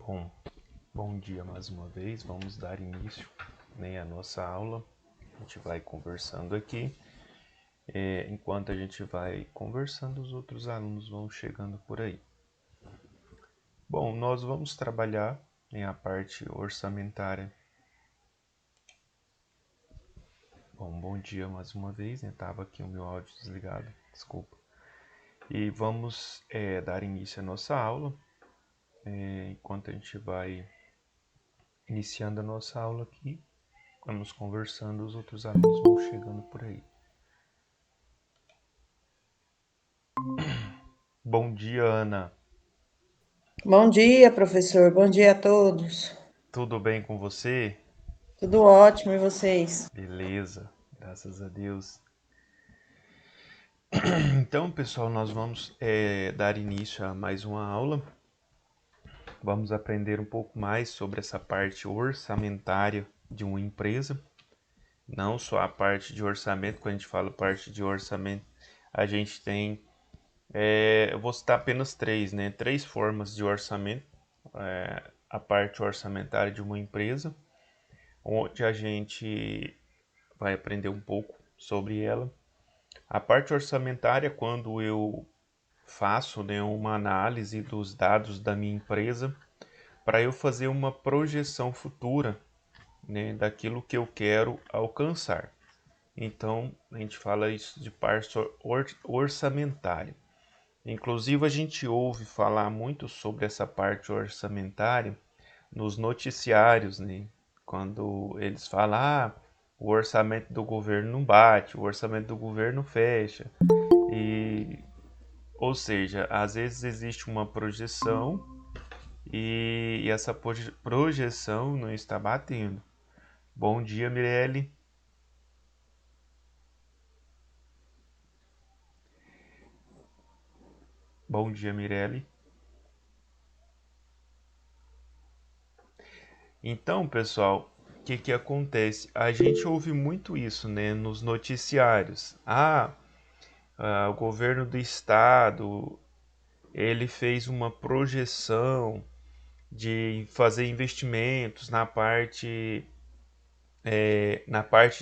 Bom, bom dia mais uma vez. Vamos dar início, à nossa aula. A gente vai conversando aqui. Enquanto a gente vai conversando, os outros alunos vão chegando por aí. Bom, nós vamos trabalhar em a parte orçamentária. Bom dia mais uma vez. Estava aqui o meu áudio desligado, desculpa. E vamos dar início à nossa aula. Enquanto a gente vai iniciando a nossa aula aqui, vamos conversando, os outros alunos vão chegando por aí. Bom dia, Ana. Bom dia, professor. Bom dia a todos. Tudo bem com você? Tudo ótimo, e vocês? Beleza, graças a Deus. Então, pessoal, nós vamos dar início a mais uma aula. Vamos aprender um pouco mais sobre essa parte orçamentária de uma empresa. Não só a parte de orçamento, quando a gente fala parte de orçamento, a gente tem, eu vou citar apenas três, né? Três formas de orçamento. A parte orçamentária de uma empresa, onde a gente vai aprender um pouco sobre ela. A parte orçamentária, quando eu faço, uma análise dos dados da minha empresa para eu fazer uma projeção futura, daquilo que eu quero alcançar. Então, a gente fala isso de parte orçamentária. Inclusive, a gente ouve falar muito sobre essa parte orçamentária nos noticiários, né? Quando eles falam, o orçamento do governo não bate, o orçamento do governo fecha. E, ou seja, às vezes existe uma projeção e essa projeção não está batendo. Bom dia, Mirelle. Bom dia, Mirelle. Então, pessoal, o que acontece? A gente ouve muito isso, né, nos noticiários. O governo do estado, ele fez uma projeção de fazer investimentos na parte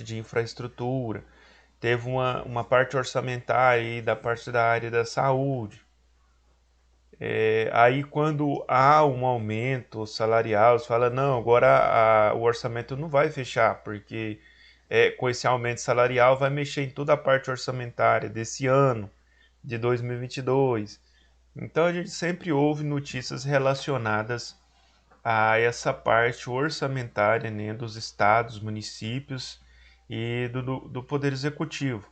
de infraestrutura. Teve uma parte orçamentária aí da parte da área da saúde. Aí quando há um aumento salarial, você fala, não, agora o orçamento não vai fechar, porque com esse aumento salarial vai mexer em toda a parte orçamentária desse ano, de 2022. Então a gente sempre ouve notícias relacionadas a essa parte orçamentária, né, dos estados, municípios e do Poder Executivo.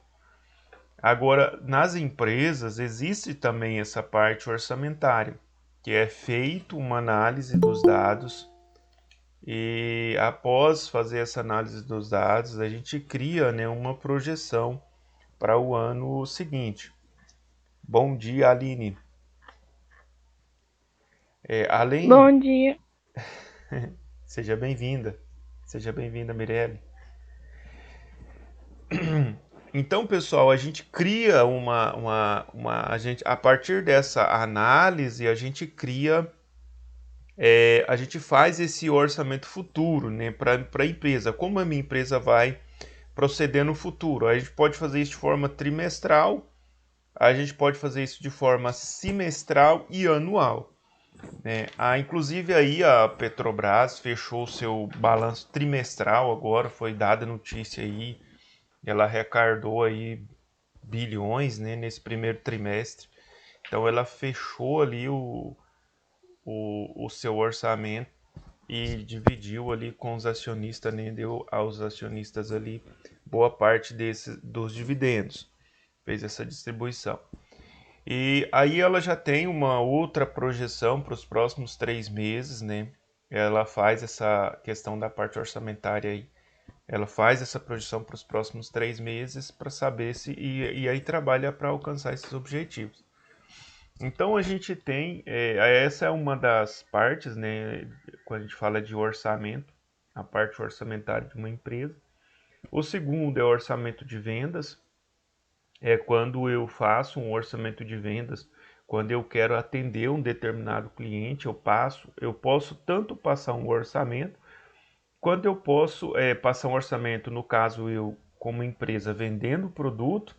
Agora, nas empresas, existe também essa parte orçamentária, que é feito uma análise dos dados e após fazer essa análise dos dados, a gente cria, né, uma projeção para o ano seguinte. Bom dia, Aline. Além, Bom dia. seja bem-vinda. Seja bem-vinda, Mirelle. Então, pessoal, a gente cria a partir dessa análise, a gente cria, a gente faz esse orçamento futuro, né, para a empresa. Como a minha empresa vai proceder no futuro? A gente pode fazer isso de forma trimestral, a gente pode fazer isso de forma semestral e anual, né? Inclusive aí a Petrobras fechou o seu balanço trimestral agora, foi dada notícia aí, ela arrecadou aí bilhões, né, nesse primeiro trimestre. Então ela fechou ali o seu orçamento e dividiu ali com os acionistas, né, deu aos acionistas ali boa parte dos dividendos, fez essa distribuição. E aí ela já tem uma outra projeção para os próximos 3 meses, né? Ela faz essa questão da parte orçamentária aí. Ela faz essa projeção para os próximos 3 meses para saber se e aí trabalha para alcançar esses objetivos. Então a gente tem, essa é uma das partes, né, quando a gente fala de orçamento, a parte orçamentária de uma empresa. O segundo é o orçamento de vendas, é quando eu faço um orçamento de vendas Quando eu quero atender um determinado cliente, eu posso tanto passar um orçamento, quanto eu posso passar um orçamento, no caso eu como empresa vendendo o produto,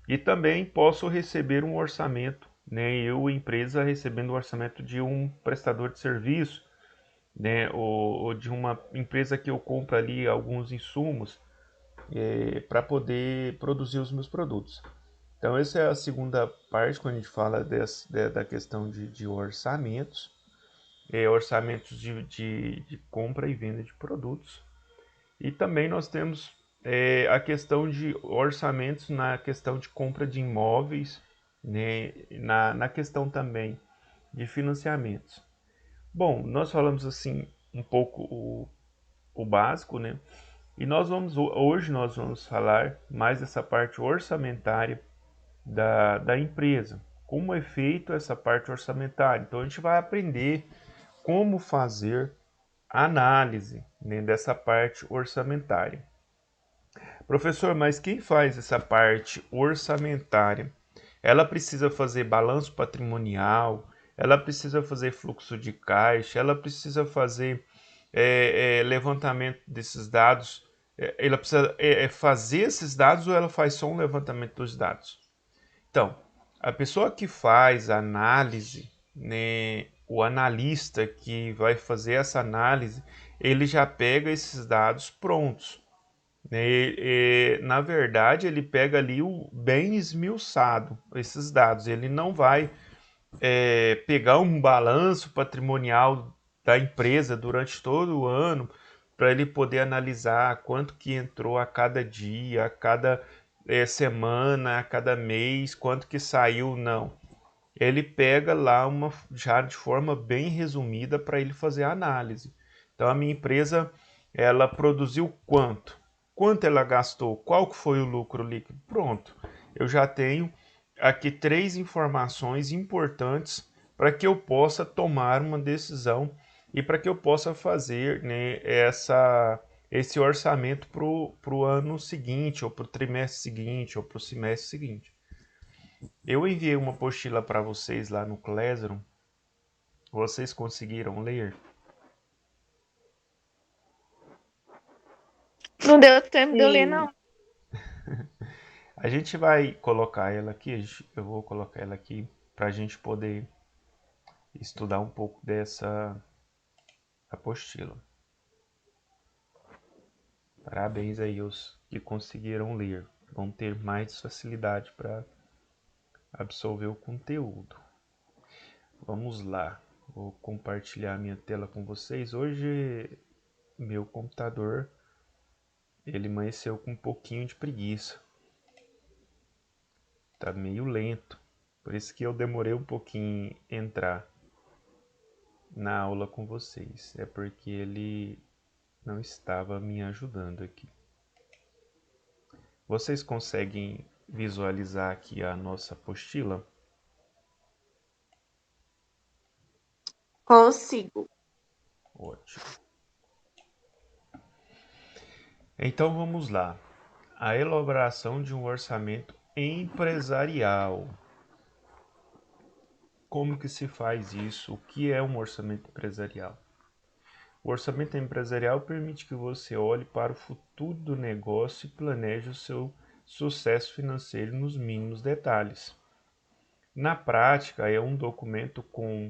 e também posso receber um orçamento, né? Eu, empresa, recebendo o orçamento de um prestador de serviço, né? Ou de uma empresa que eu compro ali alguns insumos para poder produzir os meus produtos. Então, essa é a segunda parte, quando a gente fala da questão de orçamentos, orçamentos de compra e venda de produtos. E também nós temos a questão de orçamentos na questão de compra de imóveis, né, na questão também de financiamentos. Bom, nós falamos assim um pouco o básico, né? E hoje nós vamos falar mais dessa parte orçamentária da empresa. Como é feito essa parte orçamentária? Então a gente vai aprender como fazer análise, né, dessa parte orçamentária. Professor, mas quem faz essa parte orçamentária? Ela precisa fazer balanço patrimonial, ela precisa fazer fluxo de caixa, ela precisa fazer levantamento desses dados, ela precisa fazer esses dados ou ela faz só um levantamento dos dados? Então, a pessoa que faz a análise, né, o analista que vai fazer essa análise, ele já pega esses dados prontos, né? Na verdade, ele pega ali o bem esmiuçado, esses dados. Ele não vai pegar um balanço patrimonial da empresa durante todo o ano para ele poder analisar quanto que entrou a cada dia, a cada semana, a cada mês, quanto que saiu, não. Ele pega lá já de forma bem resumida para ele fazer a análise. Então a minha empresa, ela produziu quanto? Quanto ela gastou? Qual que foi o lucro líquido? Pronto. Eu já tenho aqui 3 informações importantes para que eu possa tomar uma decisão e para que eu possa fazer, né, esse orçamento para o ano seguinte, ou para o trimestre seguinte, ou para o semestre seguinte. Eu enviei uma apostila para vocês lá no Classroom. Vocês conseguiram ler? Não deu tempo de eu ler, não. Sim, A gente vai colocar ela aqui, eu vou colocar ela aqui para a gente poder estudar um pouco dessa apostila. Parabéns aí os que conseguiram ler. Vão ter mais facilidade para absorver o conteúdo. Vamos lá. Vou compartilhar minha tela com vocês. Hoje meu computador ele amanheceu com um pouquinho de preguiça. Tá meio lento. Por isso que eu demorei um pouquinho em entrar na aula com vocês. É porque ele não estava me ajudando aqui. Vocês conseguem visualizar aqui a nossa apostila? Consigo. Ótimo. Então vamos lá. A elaboração de um orçamento empresarial. Como que se faz isso? O que é um orçamento empresarial? O orçamento empresarial permite que você olhe para o futuro do negócio e planeje o seu sucesso financeiro nos mínimos detalhes. Na prática, é um documento com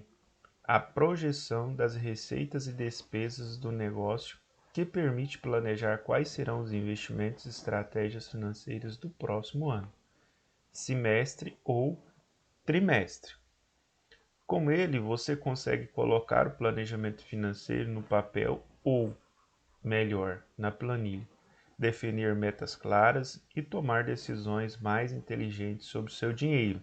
a projeção das receitas e despesas do negócio que permite planejar quais serão os investimentos e estratégias financeiras do próximo ano, semestre ou trimestre. Com ele, você consegue colocar o planejamento financeiro no papel ou, melhor, na planilha, definir metas claras e tomar decisões mais inteligentes sobre o seu dinheiro.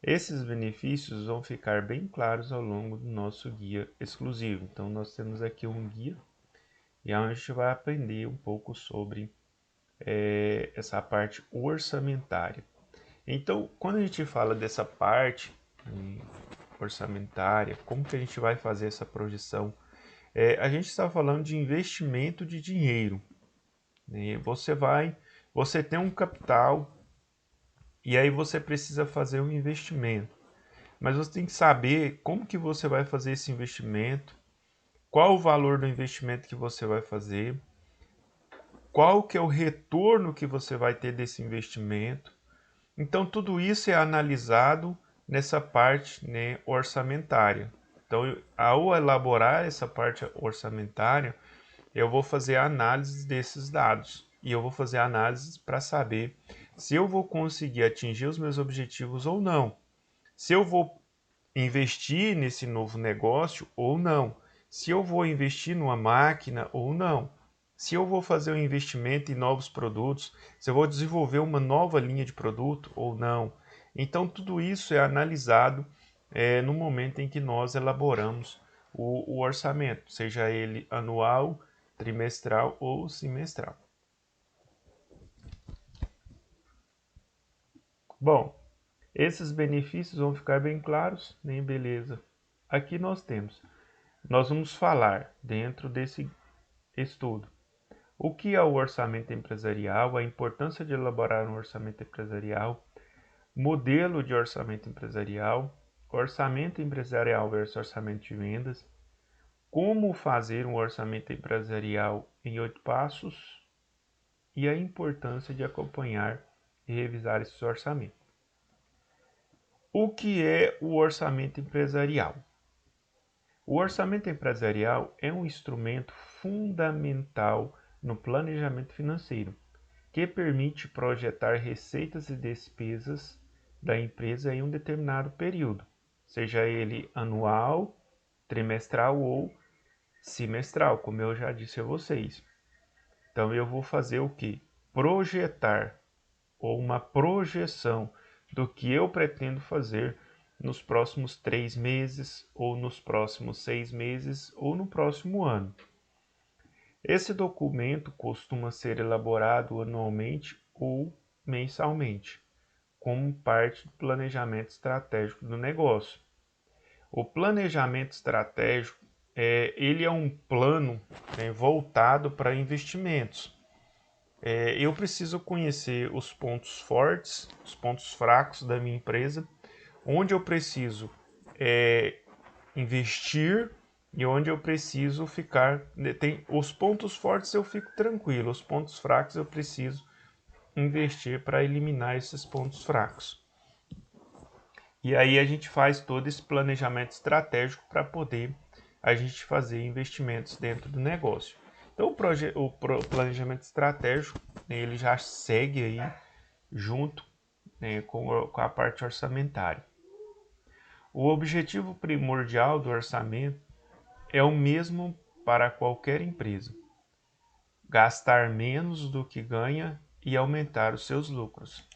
Esses benefícios vão ficar bem claros ao longo do nosso guia exclusivo. Então, nós temos aqui um guia e a gente vai aprender um pouco sobre essa parte orçamentária. Então, quando a gente fala dessa parte orçamentária, como que a gente vai fazer essa projeção? A gente está falando de investimento de dinheiro, né? Você tem um capital E aí você precisa fazer um investimento. Mas você tem que saber como que você vai fazer esse investimento, qual o valor do investimento que você vai fazer, qual que é o retorno que você vai ter desse investimento. Então tudo isso é analisado nessa parte, né, orçamentária. Então, ao elaborar essa parte orçamentária, eu vou fazer análise desses dados e eu vou fazer análises para saber se eu vou conseguir atingir os meus objetivos ou não, se eu vou investir nesse novo negócio ou não, se eu vou investir numa máquina ou não, se eu vou fazer um investimento em novos produtos, se eu vou desenvolver uma nova linha de produto ou não. Então, tudo isso é analisado no momento em que nós elaboramos o orçamento, seja ele anual, trimestral ou semestral. Bom, esses benefícios vão ficar bem claros, né? Beleza. Aqui nós vamos falar dentro desse estudo o que é o orçamento empresarial, a importância de elaborar um orçamento empresarial, modelo de orçamento empresarial versus orçamento de vendas, como fazer um orçamento empresarial em 8 passos e a importância de acompanhar e revisar esse orçamento. O que é o orçamento empresarial? O orçamento empresarial é um instrumento fundamental no planejamento financeiro, que permite projetar receitas e despesas da empresa em um determinado período, seja ele anual, trimestral ou semestral, como eu já disse a vocês. Então eu vou fazer o que? Projetar, ou uma projeção do que eu pretendo fazer nos próximos 3 meses, ou nos próximos 6 meses, ou no próximo ano. Esse documento costuma ser elaborado anualmente ou mensalmente, como parte do planejamento estratégico do negócio. O planejamento estratégico ele é um plano, né, voltado para investimentos. Eu preciso conhecer os pontos fortes, os pontos fracos da minha empresa, onde eu preciso investir e onde eu preciso ficar. Tem os pontos fortes eu fico tranquilo, os pontos fracos eu preciso investir para eliminar esses pontos fracos. E aí a gente faz todo esse planejamento estratégico para poder a gente fazer investimentos dentro do negócio. Então o planejamento estratégico, né, ele já segue aí junto, né, com a parte orçamentária. O objetivo primordial do orçamento é o mesmo para qualquer empresa: gastar menos do que ganha e aumentar os seus lucros.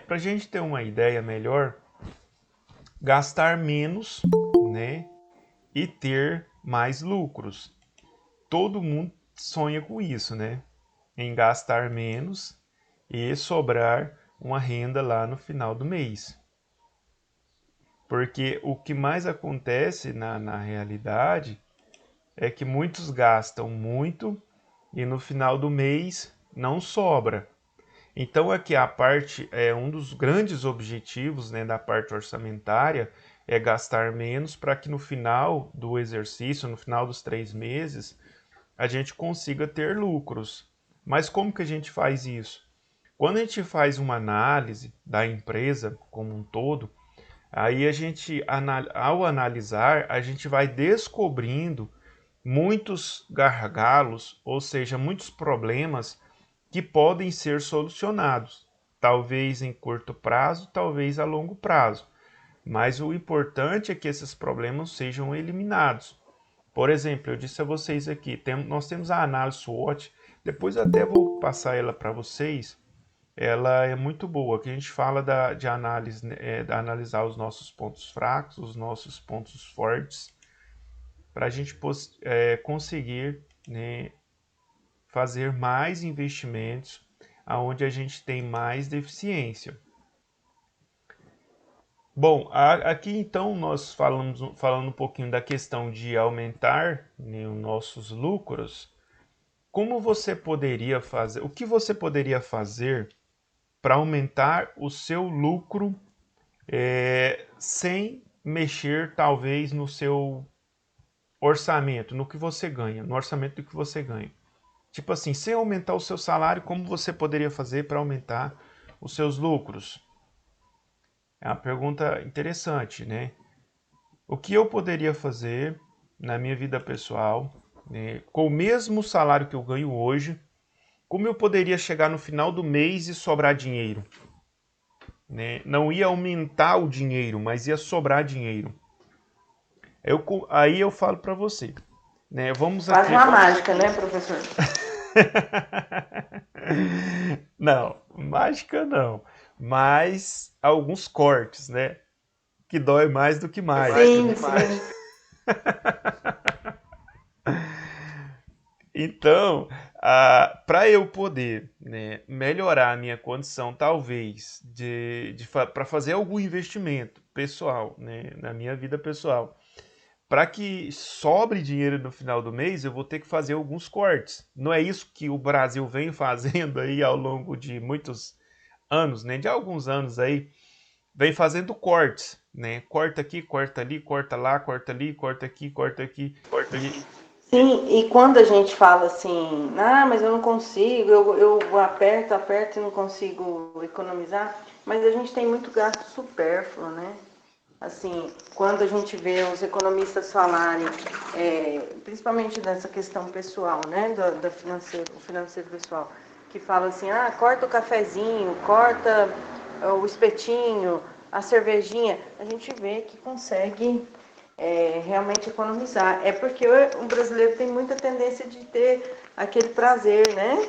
Para a gente ter uma ideia melhor, gastar menos, né, e ter mais lucros. Todo mundo sonha com isso, né? Em gastar menos e sobrar uma renda lá no final do mês. Porque o que mais acontece na realidade é que muitos gastam muito e no final do mês não sobra. Então aqui a parte um dos grandes objetivos, né, da parte orçamentária é gastar menos para que no final do exercício, no final dos 3 meses, a gente consiga ter lucros. Mas como que a gente faz isso? Quando a gente faz uma análise da empresa como um todo, aí a gente, ao analisar, a gente vai descobrindo muitos gargalos, ou seja, muitos problemas que podem ser solucionados, talvez em curto prazo, talvez a longo prazo. Mas o importante é que esses problemas sejam eliminados. Por exemplo, eu disse a vocês aqui, nós temos a análise SWOT, depois eu até vou passar ela para vocês. Ela é muito boa, que a gente fala de análise, de analisar os nossos pontos fracos, os nossos pontos fortes, para a gente conseguir, né, fazer mais investimentos aonde a gente tem mais deficiência. Bom, aqui então nós falando um pouquinho da questão de aumentar, né, os nossos lucros. Como você poderia fazer? O que você poderia fazer para aumentar o seu lucro sem mexer talvez no seu orçamento, no que você ganha, no orçamento do que você ganha. Tipo assim, sem aumentar o seu salário, como você poderia fazer para aumentar os seus lucros? É uma pergunta interessante, né? O que eu poderia fazer na minha vida pessoal, né, com o mesmo salário que eu ganho hoje, como eu poderia chegar no final do mês e sobrar dinheiro? Né? Não ia aumentar o dinheiro, mas ia sobrar dinheiro. Aí eu falo para você, né? Vamos Quase aqui. uma mágica, né, professor? Não, mágica não. Mas alguns cortes, né? Que dói mais do que mágica. Sim, sim. Então, para eu poder, né, melhorar a minha condição, talvez, para fazer algum investimento pessoal, né, na minha vida pessoal, para que sobre dinheiro no final do mês, eu vou ter que fazer alguns cortes. Não é isso que o Brasil vem fazendo aí ao longo de muitos anos, né, de alguns anos aí, vem fazendo cortes, né? Corta aqui, corta ali, corta lá, corta ali, corta aqui, corta aqui. E Sim, e quando a gente fala assim, ah, mas eu não consigo, eu aperto, aperto e não consigo economizar, mas a gente tem muito gasto supérfluo, né? Assim, quando a gente vê os economistas falarem, principalmente dessa questão pessoal, né, da financeiro, o financeiro pessoal, que fala assim, ah, corta o cafezinho, corta o espetinho, a cervejinha, a gente vê que consegue realmente economizar. É porque o brasileiro tem muita tendência de ter aquele prazer, né,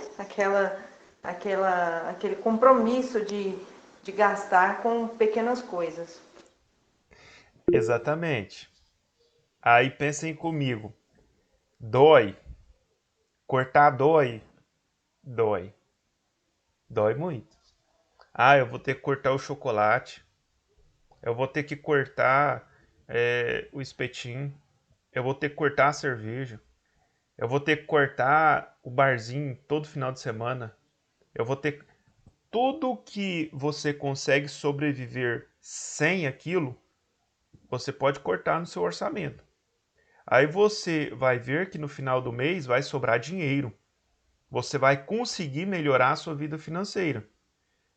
aquele compromisso de gastar com pequenas coisas. exatamente. Aí pensem comigo. Dói. Cortar dói? Dói. Dói muito. Ah, eu vou ter que cortar o chocolate. Eu vou ter que cortar o espetinho. Eu vou ter que cortar a cerveja. Eu vou ter que cortar o barzinho todo final de semana. Eu vou ter tudo que você consegue sobreviver sem aquilo, você pode cortar no seu orçamento. Aí você vai ver que no final do mês vai sobrar dinheiro. Você vai conseguir melhorar a sua vida financeira.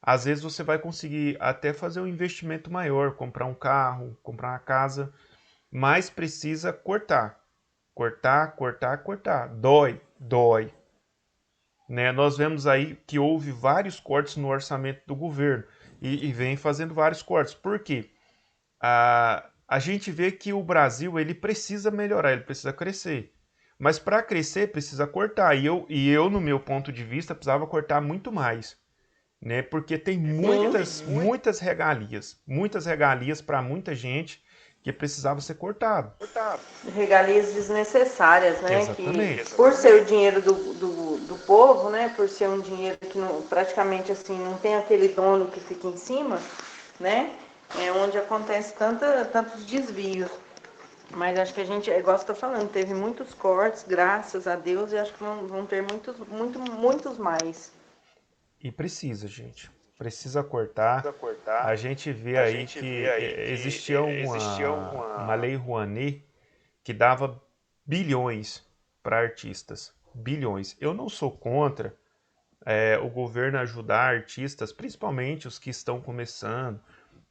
Às vezes você vai conseguir até fazer um investimento maior, comprar um carro, comprar uma casa, mas precisa cortar. Cortar, cortar, cortar. Dói, dói. Né? Nós vemos aí que houve vários cortes no orçamento do governo e vem fazendo vários cortes. Por quê? A gente vê que o Brasil ele precisa melhorar, ele precisa crescer. Mas para crescer precisa cortar. E eu, no meu ponto de vista, precisava cortar muito mais. Né? Porque tem Sim. muitas regalias para muita gente que precisava ser cortado. Regalias desnecessárias, né? Que Exatamente. por ser o dinheiro do povo, né? Por ser um dinheiro que não, praticamente assim não tem aquele dono que fica em cima, né? É onde acontece tantos desvios. Mas acho que a gente, igual você está falando, teve muitos cortes, graças a Deus, e acho que vão ter muitos mais. E precisa, gente. Precisa cortar. A gente vê aí que existia uma lei Rouanet que dava bilhões para artistas. Bilhões. Eu não sou contra o governo ajudar artistas, principalmente os que estão começando,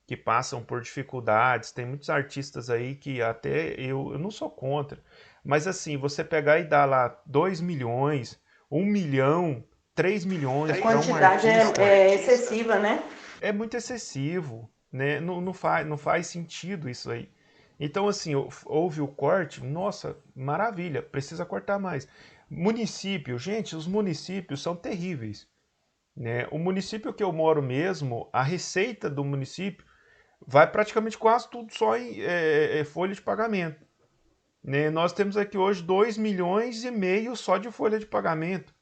que passam por dificuldades. Tem muitos artistas aí que até eu não sou contra. Mas assim, você pegar e dar lá 2 milhões, 1 milhão, 3 A milhões para um quantidade artista é excessiva, né? é muito excessivo, né? Não faz sentido isso aí. Então, assim, houve o corte, nossa, maravilha, precisa cortar mais. Município, gente, os municípios são terríveis, né? O município que eu moro mesmo, a receita do município vai praticamente quase tudo só em folha de pagamento, né? Nós temos aqui hoje 2,5 milhões só de folha de pagamento.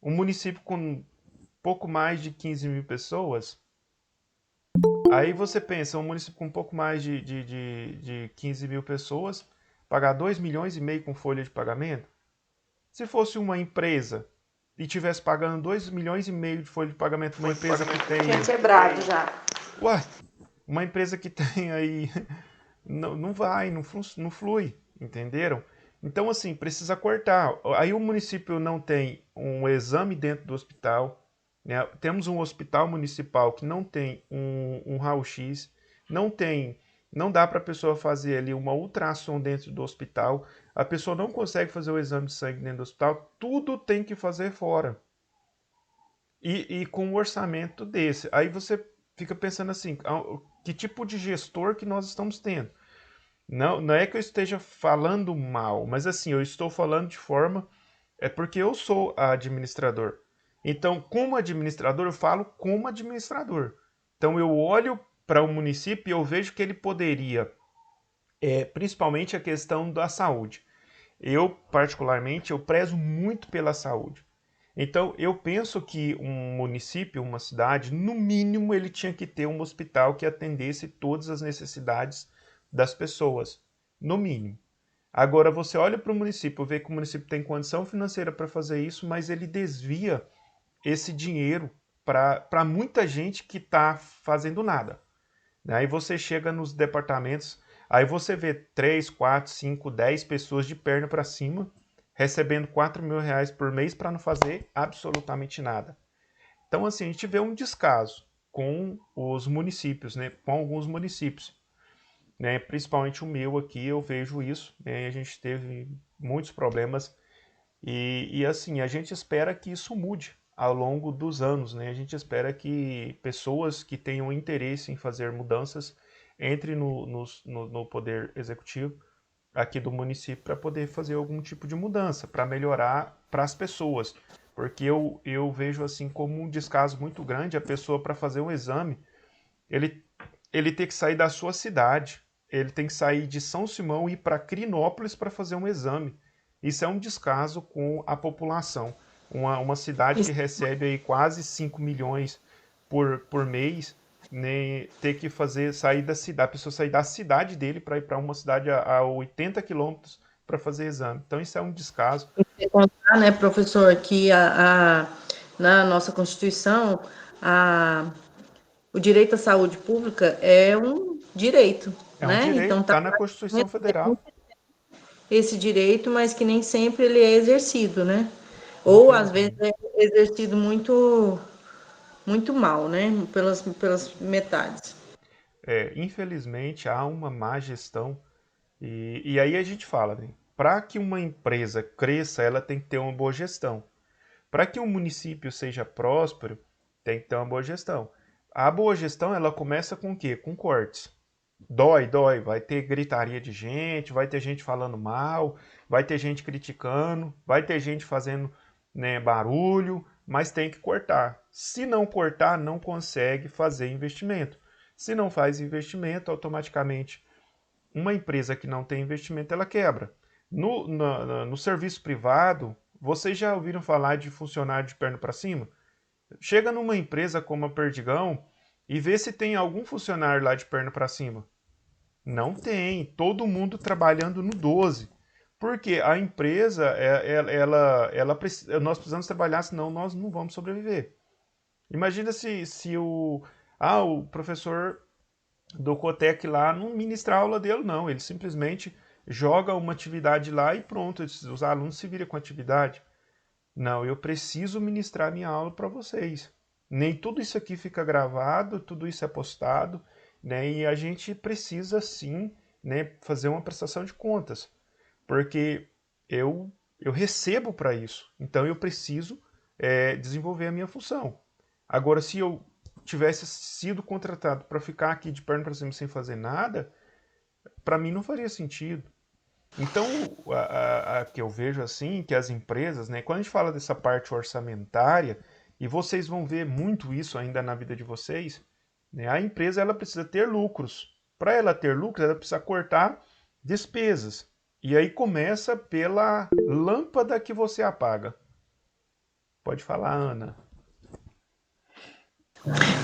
Um município com pouco mais de 15 mil pessoas. Aí você pensa, um município com um pouco mais de 15 mil pessoas, pagar 2,5 milhões com folha de pagamento? Se fosse uma empresa, e tivesse pagando 2,5 milhões de folha de pagamento uma empresa que Tinha tem. quebrado já. Ué, uma empresa que tem aí. Não vai, não flui, entenderam? Então, assim, precisa cortar. Aí o município não tem um exame dentro do hospital, né? Temos um hospital municipal que não tem um raio-x, não tem, não dá para a pessoa fazer ali uma ultrassom dentro do hospital, a pessoa não consegue fazer o exame de sangue dentro do hospital, tudo tem que fazer fora. E com um orçamento desse. Aí você fica pensando assim, que tipo de gestor que nós estamos tendo? Não, não é que eu esteja falando mal, mas assim, eu estou falando de forma. É porque eu sou administrador. Então, como administrador, eu falo como administrador. Então, eu olho para o município e eu vejo que ele poderia, principalmente a questão da saúde. Eu, particularmente, eu prezo muito pela saúde. Então, eu penso que um município, uma cidade, no mínimo, ele tinha que ter um hospital que atendesse todas as necessidades das pessoas. No mínimo. Agora, você olha para o município, vê que o município tem condição financeira para fazer isso, mas ele desvia esse dinheiro para muita gente que está fazendo nada. Aí você chega nos departamentos, aí você vê 3, 4, 5, 10 pessoas de perna para cima, recebendo R$ 4.000 por mês para não fazer absolutamente nada. Então, assim, a gente vê um descaso com os municípios, né? Com alguns municípios. Né? Principalmente o meu aqui, eu vejo isso. Né? A gente teve muitos problemas assim, a gente espera que isso mude ao longo dos anos, né? A gente espera que pessoas que tenham interesse em fazer mudanças entrem no poder executivo aqui do município para poder fazer algum tipo de mudança, para melhorar para as pessoas. Porque eu vejo assim como um descaso muito grande a pessoa para fazer um exame, ele, ele tem que sair da sua cidade, ele tem que sair de São Simão e ir para Crinópolis para fazer um exame. Isso é um descaso com a população. Uma cidade que recebe aí quase 5 milhões por mês, né, ter que fazer sair da cidade, a pessoa sair da cidade dele para ir para uma cidade a 80 quilômetros para fazer exame. Então isso é um descaso. Sem contar, né, professor, que na nossa Constituição, a, o direito à saúde pública é um direito, É um né? direito, Então tá está na Constituição Federal, esse direito, mas que nem sempre ele é exercido, né? Ou às vezes infelizmente. é exercido muito mal, né? Pelas metades. Infelizmente há uma má gestão e aí a gente fala, né? Para que uma empresa cresça, ela tem que ter uma boa gestão. Para que um município seja próspero, tem que ter uma boa gestão. A boa gestão, ela começa com o quê? Com cortes. Dói, dói. Vai ter gritaria de gente, vai ter gente falando mal, vai ter gente criticando, vai ter gente fazendo, né, barulho, mas tem que cortar. Se não cortar, não consegue fazer investimento. Se não faz investimento, automaticamente uma empresa que não tem investimento, ela quebra. No serviço privado, vocês já ouviram falar de funcionário de perna para cima? Chega numa empresa como a Perdigão e vê se tem algum funcionário lá de perna para cima. Não tem. Todo mundo trabalhando no 12. Porque a empresa, nós precisamos trabalhar, senão nós não vamos sobreviver. Imagina se o professor do Cotec lá não ministrar a aula dele, não. Ele simplesmente joga uma atividade lá e pronto, os alunos se viram com a atividade. Não, eu preciso ministrar minha aula para vocês. Nem tudo isso aqui fica gravado, tudo isso é postado, né? E a gente precisa sim, né, fazer uma prestação de contas, porque eu recebo para isso, então eu preciso desenvolver a minha função. Agora, se eu tivesse sido contratado para ficar aqui de perna para cima sem fazer nada, para mim não faria sentido. Então, a que eu vejo assim, que as empresas, né, quando a gente fala dessa parte orçamentária, e vocês vão ver muito isso ainda na vida de vocês, né, a empresa ela precisa ter lucros. Para ela ter lucros, ela precisa cortar despesas. E aí começa pela lâmpada que você apaga. Pode falar, Ana.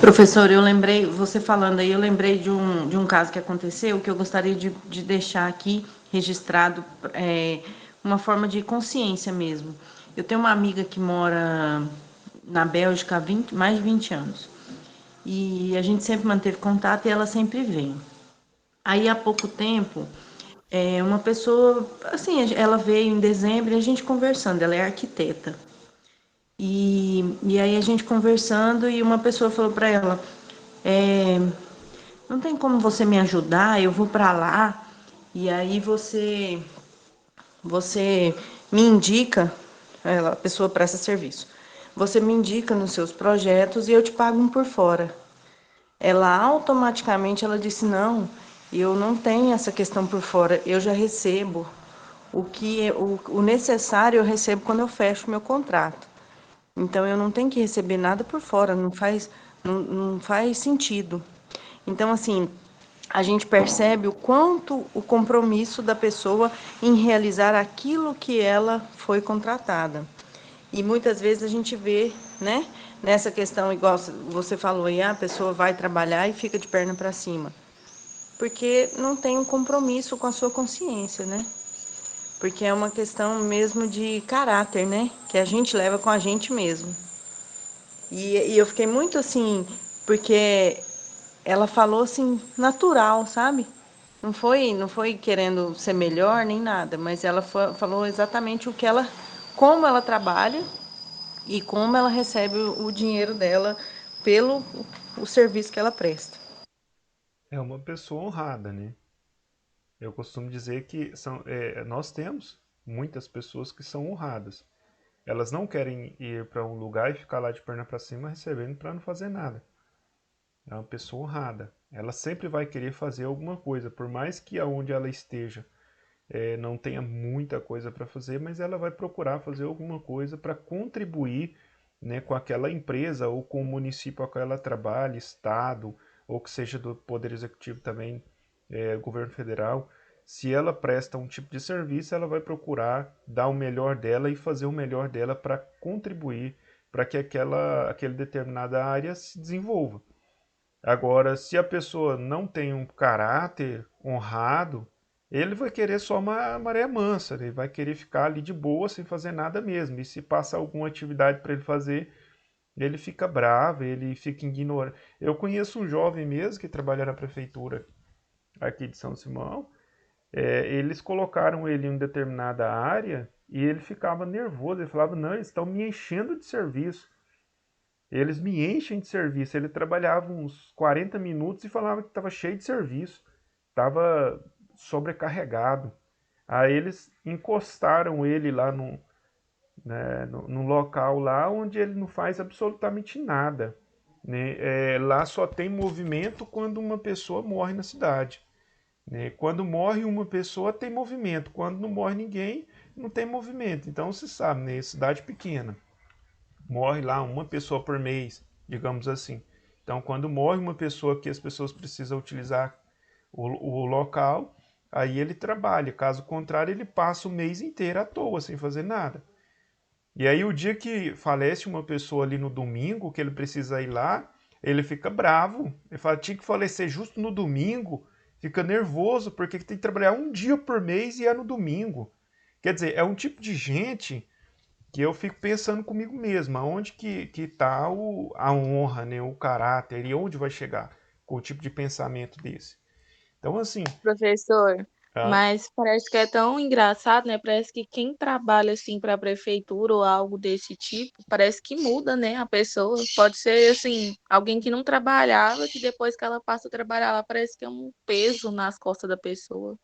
Professor, eu lembrei, você falando aí, eu lembrei de um caso que aconteceu que eu gostaria de deixar aqui registrado, uma forma de consciência mesmo. Eu tenho uma amiga que mora na Bélgica há 20, mais de 20 anos. E a gente sempre manteve contato e ela sempre vem. Aí há pouco tempo, uma pessoa, assim, ela veio em dezembro e a gente conversando, ela é arquiteta. E aí a gente conversando e uma pessoa falou para ela, é, não tem como você me ajudar, eu vou para lá e aí você me indica, a pessoa presta serviço. Você me indica nos seus projetos e eu te pago um por fora. Ela automaticamente ela disse não, eu não tenho essa questão por fora, eu já recebo o necessário eu recebo quando eu fecho o meu contrato. Então eu não tenho que receber nada por fora, não faz sentido. Então assim, a gente percebe o quanto o compromisso da pessoa em realizar aquilo que ela foi contratada. E muitas vezes a gente vê, né, nessa questão, igual você falou aí, a pessoa vai trabalhar e fica de perna para cima. Porque não tem um compromisso com a sua consciência, né? Porque é uma questão mesmo de caráter, né? Que a gente leva com a gente mesmo. E eu fiquei muito assim, porque ela falou assim, natural, sabe? Não foi querendo ser melhor nem nada, mas ela falou exatamente o que ela, como ela trabalha e como ela recebe o dinheiro dela pelo o serviço que ela presta. É uma pessoa honrada, né? Eu costumo dizer que nós temos muitas pessoas que são honradas. Elas não querem ir para um lugar e ficar lá de perna para cima recebendo para não fazer nada. É uma pessoa honrada. Ela sempre vai querer fazer alguma coisa, por mais que aonde ela esteja não tenha muita coisa para fazer, mas ela vai procurar fazer alguma coisa para contribuir, né, com aquela empresa ou com o município a qual ela trabalha, estado, ou que seja do Poder Executivo também, governo federal. Se ela presta um tipo de serviço, ela vai procurar dar o melhor dela e fazer o melhor dela para contribuir para que aquela determinada área se desenvolva. Agora, se a pessoa não tem um caráter honrado, ele vai querer só uma maré mansa, ele vai querer ficar ali de boa sem fazer nada mesmo. E se passa alguma atividade para ele fazer, ele fica bravo, ele fica ignorante. Eu conheço um jovem mesmo que trabalha na prefeitura aqui de São Simão. Eles colocaram ele em determinada área e ele ficava nervoso. Ele falava: Não, eles estão me enchendo de serviço. Eles me enchem de serviço. Ele trabalhava uns 40 minutos e falava que estava cheio de serviço, estava sobrecarregado. Aí eles encostaram ele lá no local lá onde ele não faz absolutamente nada. Né? Lá só tem movimento quando uma pessoa morre na cidade. Né? Quando morre uma pessoa tem movimento, quando não morre ninguém não tem movimento. Então você sabe, né? Cidade pequena morre lá uma pessoa por mês, digamos assim. Então, quando morre uma pessoa que as pessoas precisam utilizar o local, aí ele trabalha. Caso contrário, ele passa o mês inteiro à toa, sem fazer nada. E aí, o dia que falece uma pessoa ali no domingo, que ele precisa ir lá, ele fica bravo. Ele fala: tinha que falecer justo no domingo. Fica nervoso, porque tem que trabalhar um dia por mês e é no domingo. Quer dizer, é um tipo de gente que eu fico pensando comigo mesmo, aonde que tá a honra, né, o caráter, e onde vai chegar com o tipo de pensamento desse. Então, assim, Professor, ah, mas parece que é tão engraçado, né? Parece que quem trabalha assim para a prefeitura ou algo desse tipo, parece que muda, né? A pessoa pode ser assim, alguém que não trabalhava, que depois que ela passa a trabalhar lá, parece que é um peso nas costas da pessoa.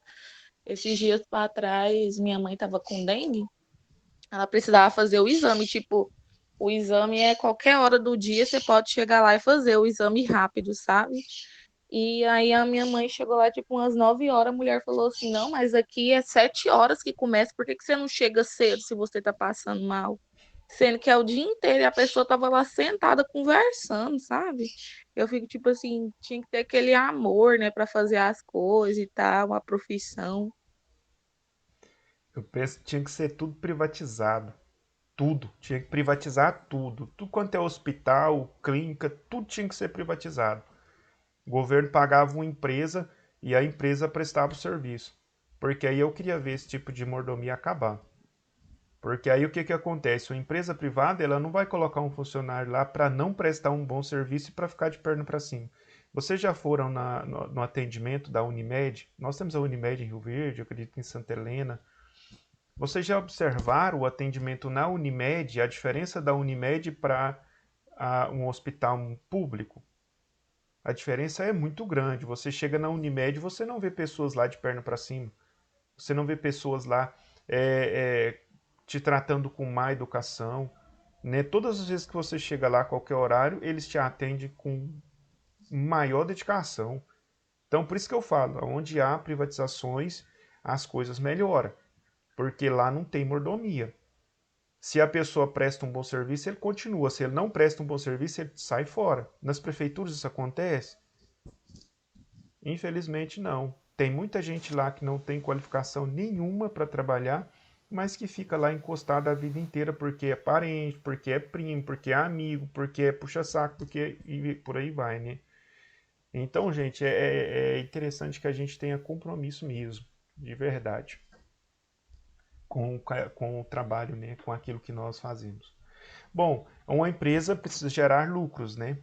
Esses dias para trás, minha mãe estava com dengue, ela precisava fazer o exame, tipo, o exame é qualquer hora do dia, você pode chegar lá e fazer o exame rápido, sabe? E aí a minha mãe chegou lá, tipo, umas 9 horas, a mulher falou assim, não, mas aqui é 7 horas que começa, por que que você não chega cedo se você tá passando mal? Sendo que é o dia inteiro e a pessoa tava lá sentada conversando, sabe? Eu fico, tipo assim, tinha que ter aquele amor, né, pra fazer as coisas e tal, a profissão. eu penso que tinha que ser tudo privatizado. Tudo. Tinha que privatizar tudo. Tudo quanto é hospital, clínica, tudo tinha que ser privatizado. O governo pagava uma empresa e a empresa prestava o serviço. Porque aí eu queria ver esse tipo de mordomia acabar. Porque aí o que acontece? Uma empresa privada, ela não vai colocar um funcionário lá para não prestar um bom serviço e para ficar de perna para cima. Vocês já foram no atendimento da Unimed? Nós temos a Unimed em Rio Verde, eu acredito em Santa Helena. Vocês já observaram o atendimento na Unimed, a diferença da Unimed para um hospital público? A diferença é muito grande. Você chega na Unimed, você não vê pessoas lá de perna para cima. Você não vê pessoas lá te tratando com má educação. Né? Todas as vezes que você chega lá a qualquer horário, eles te atendem com maior dedicação. Então, por isso que eu falo, onde há privatizações, as coisas melhoram. Porque lá não tem mordomia. Se a pessoa presta um bom serviço, ele continua. Se ele não presta um bom serviço, ele sai fora. Nas prefeituras isso acontece? Infelizmente não. Tem muita gente lá que não tem qualificação nenhuma para trabalhar, mas que fica lá encostado a vida inteira porque é parente, porque é primo, porque é amigo, porque é puxa-saco, porque e por aí vai, né? Então, gente, é interessante que a gente tenha compromisso mesmo, de verdade, com o trabalho, né? Com aquilo que nós fazemos. Bom, uma empresa precisa gerar lucros, né?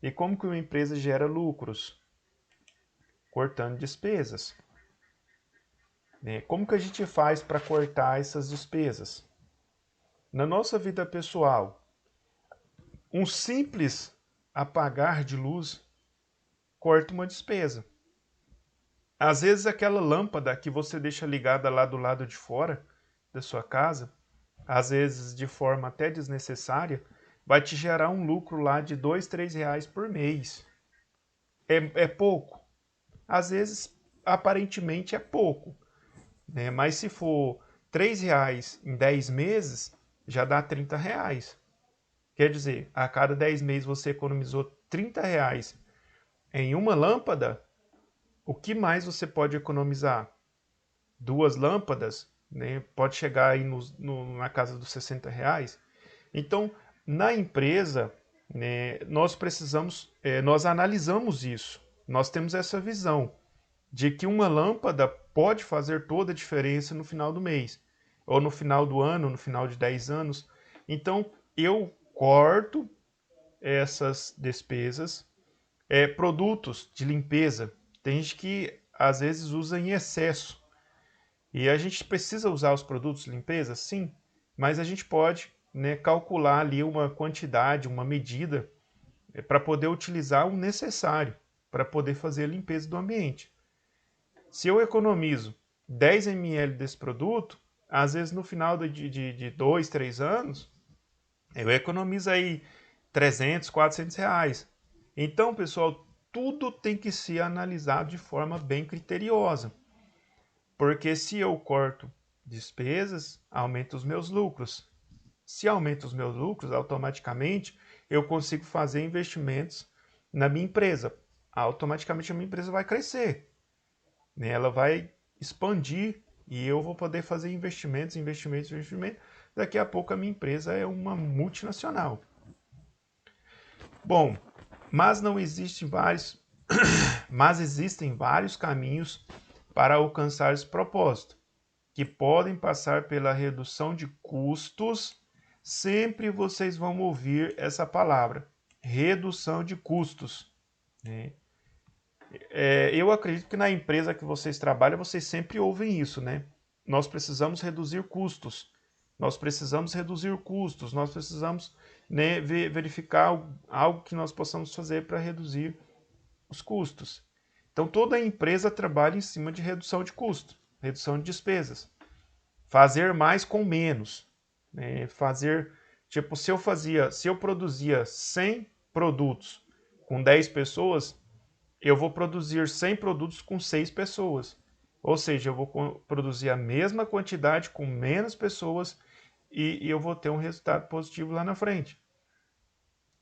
E como que uma empresa gera lucros? Cortando despesas. Né? Como que a gente faz para cortar essas despesas? Na nossa vida pessoal, um simples apagar de luz corta uma despesa. Às vezes aquela lâmpada que você deixa ligada lá do lado de fora da sua casa, às vezes de forma até desnecessária, vai te gerar um lucro lá de R$ 2, R$ 3 por mês. É pouco? Às vezes, aparentemente é pouco. Né? Mas se for R$ 3 em 10 meses, já dá R$ 30. Quer dizer, a cada 10 meses você economizou R$ 30 em uma lâmpada, o que mais você pode economizar? 2 lâmpadas, né? Pode chegar aí na casa dos R$ 60. Então, na empresa, né, nós analisamos isso. Nós temos essa visão de que uma lâmpada pode fazer toda a diferença no final do mês, ou no final do ano, no final de 10 anos. Então, eu corto essas despesas. Produtos de limpeza, tem gente que às vezes usa em excesso. E a gente precisa usar os produtos de limpeza? Sim, mas a gente pode, né, calcular ali uma quantidade, uma medida, para poder utilizar o necessário, para poder fazer a limpeza do ambiente. Se eu economizo 10 ml desse produto, às vezes no final de 2, 3 anos, eu economizo aí R$ 300, R$ 400. Então, pessoal, tudo tem que ser analisado de forma bem criteriosa. Porque se eu corto despesas, aumenta os meus lucros. Se aumenta os meus lucros, automaticamente eu consigo fazer investimentos na minha empresa. Automaticamente a minha empresa vai crescer. Ela vai expandir e eu vou poder fazer investimentos. Daqui a pouco a minha empresa é uma multinacional. Bom, mas existem vários caminhos para alcançar esse propósito, que podem passar pela redução de custos. Sempre vocês vão ouvir essa palavra, redução de custos. Né? Eu acredito que na empresa que vocês trabalham, vocês sempre ouvem isso, né? Nós precisamos reduzir custos. Nós precisamos, né, verificar algo que nós possamos fazer para reduzir os custos. Então, toda empresa trabalha em cima de redução de custo, redução de despesas. Fazer mais com menos. Né? Se eu produzia 100 produtos com 10 pessoas, eu vou produzir 100 produtos com 6 pessoas. Ou seja, eu vou produzir a mesma quantidade com menos pessoas e eu vou ter um resultado positivo lá na frente.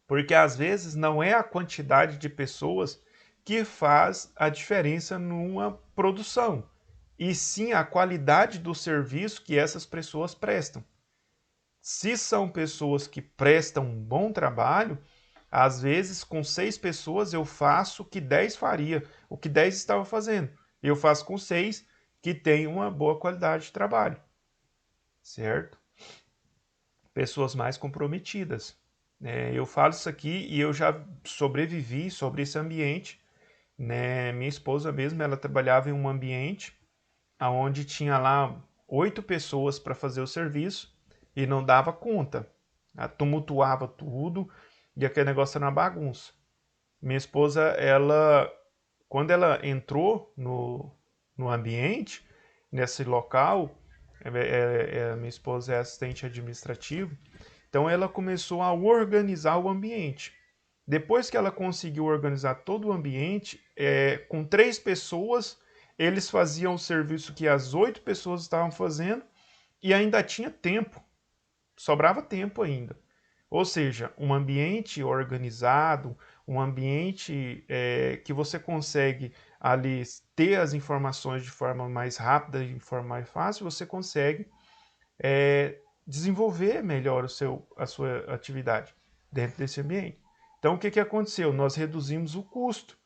Porque às vezes não é a quantidade de pessoas que faz a diferença numa produção, e sim a qualidade do serviço que essas pessoas prestam. Se são pessoas que prestam um bom trabalho, às vezes com 6 pessoas eu faço o que 10 faria, o que 10 estava fazendo. Eu faço com 6 que tem uma boa qualidade de trabalho, certo? pessoas mais comprometidas. Eu falo isso aqui e eu já sobrevivi sobre esse ambiente, né? Minha esposa mesmo, ela trabalhava em um ambiente onde tinha lá 8 pessoas para fazer o serviço e não dava conta. Ela tumultuava tudo e aquele negócio era uma bagunça. Minha esposa, quando ela entrou no ambiente, nesse local, minha esposa é assistente administrativo, então ela começou a organizar o ambiente. Depois que ela conseguiu organizar todo o ambiente, com 3 pessoas, eles faziam o serviço que as 8 pessoas estavam fazendo e ainda tinha tempo, sobrava tempo ainda. Ou seja, um ambiente organizado, um ambiente que você consegue ali ter as informações de forma mais rápida, de forma mais fácil, você consegue desenvolver melhor a sua atividade dentro desse ambiente. Então, o que aconteceu? Nós reduzimos o custo.